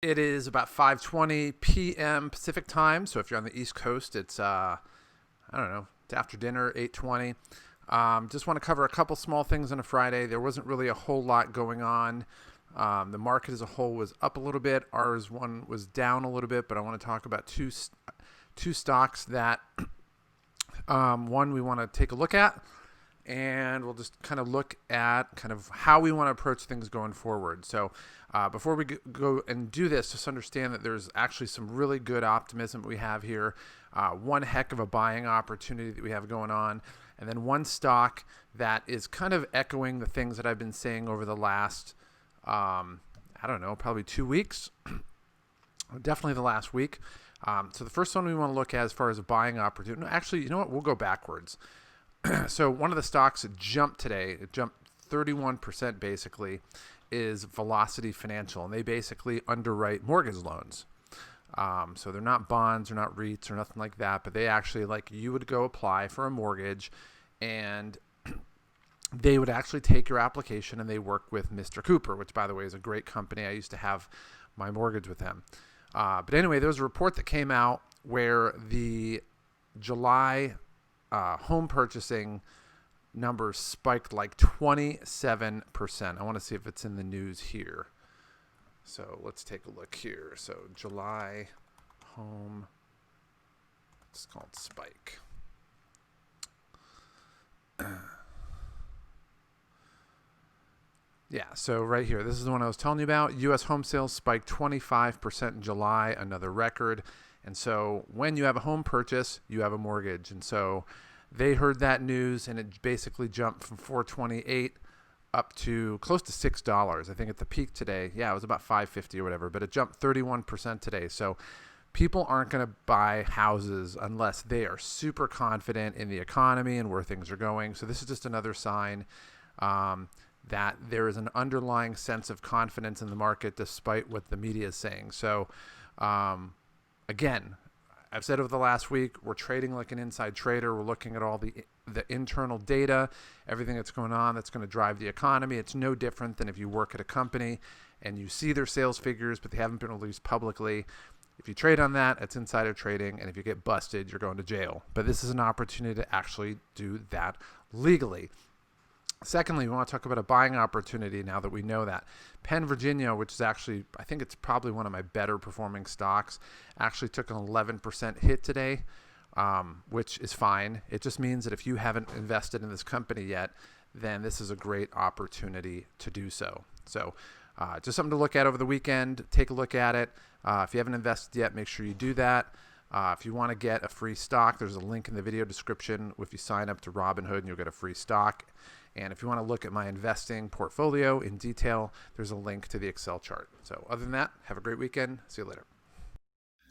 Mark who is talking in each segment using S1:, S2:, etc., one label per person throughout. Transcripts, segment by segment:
S1: It is about 5:20 p.m. Pacific time. So if you're on the East Coast, it's I don't know, it's after dinner, 8:20. Just want to cover a couple small things on a Friday. There wasn't really a whole lot going on. The market as a whole was up a little bit. Ours one was down a little bit, but I want to talk about two stocks that one we want to take a look at, and we'll just kind of look at kind of how we want to approach things going forward. So before we go and do this, just understand that there's actually some really good optimism we have here. One heck of a buying opportunity that we have going on, and then one stock that is kind of echoing the things that I've been saying over the last, I don't know, probably 2 weeks, definitely the last week. So the first one we want to look at as far as a buying opportunity, actually, you know what, we'll go backwards. So one of the stocks that jumped today, it jumped 31% basically, is Velocity Financial, and they basically underwrite mortgage loans. So they're not bonds, they're not REITs or nothing like that, but they actually, like, you would go apply for a mortgage, and they would actually take your application, and they work with Mr. Cooper, which, by the way, is a great company. I used to have my mortgage with them. But anyway, there was a report that came out where the July home purchasing numbers spiked like 27%. I want to see if it's in the news here. So let's take a look here. So July home, it's called spike. Yeah, so right here, this is the one I was telling you about. U.S. home sales spiked 25% in July, another record. And so when you have a home purchase, you have a mortgage. And so they heard that news, and it basically jumped from $4.28 up to close to $6. I think at the peak today, yeah, it was about $5.50 or whatever, but it jumped 31% today. So people aren't going to buy houses unless they are super confident in the economy and where things are going. So this is just another sign that there is an underlying sense of confidence in the market despite what the media is saying. So again, I've said over the last week, we're trading like an inside trader. We're looking at all the internal data, everything that's going on that's going to drive the economy. It's no different than if you work at a company and you see their sales figures, but they haven't been released publicly. If you trade on that, it's insider trading, and if you get busted, you're going to jail. But this is an opportunity to actually do that legally. Secondly, we want to talk about a buying opportunity now that we know that. Penn, Virginia, which is actually, I think it's probably one of my better performing stocks, actually took an 11% hit today, which is fine. It just means that if you haven't invested in this company yet, then this is a great opportunity to do so. So just something to look at over the weekend. Take a look at it. If you haven't invested yet, make sure you do that. If you want to get a free stock, there's a link in the video description. If you sign up to Robinhood, you'll get a free stock. And if you want to look at my investing portfolio in detail, there's a link to the Excel chart. So other than that, have a great weekend. See you later.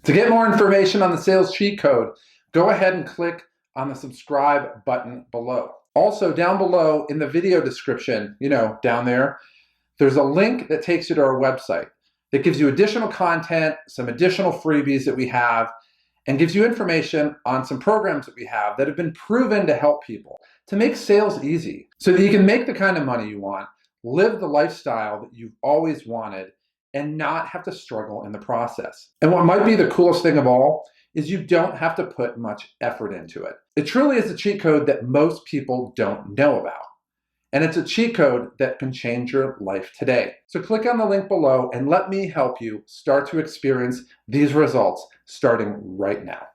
S1: To get more information on the sales cheat code, go ahead and click on the subscribe button below. Also, down below in the video description, down there, there's a link that takes you to our website that gives you additional content, some additional freebies that we have, and gives you information on some programs that we have that have been proven to help people to make sales easy so that you can make the kind of money you want, live the lifestyle that you've always wanted, and not have to struggle in the process. And what might be the coolest thing of all is you don't have to put much effort into it. It truly is a cheat code that most people don't know about. And it's a cheat code that can change your life today. So click on the link below and let me help you start to experience these results starting right now.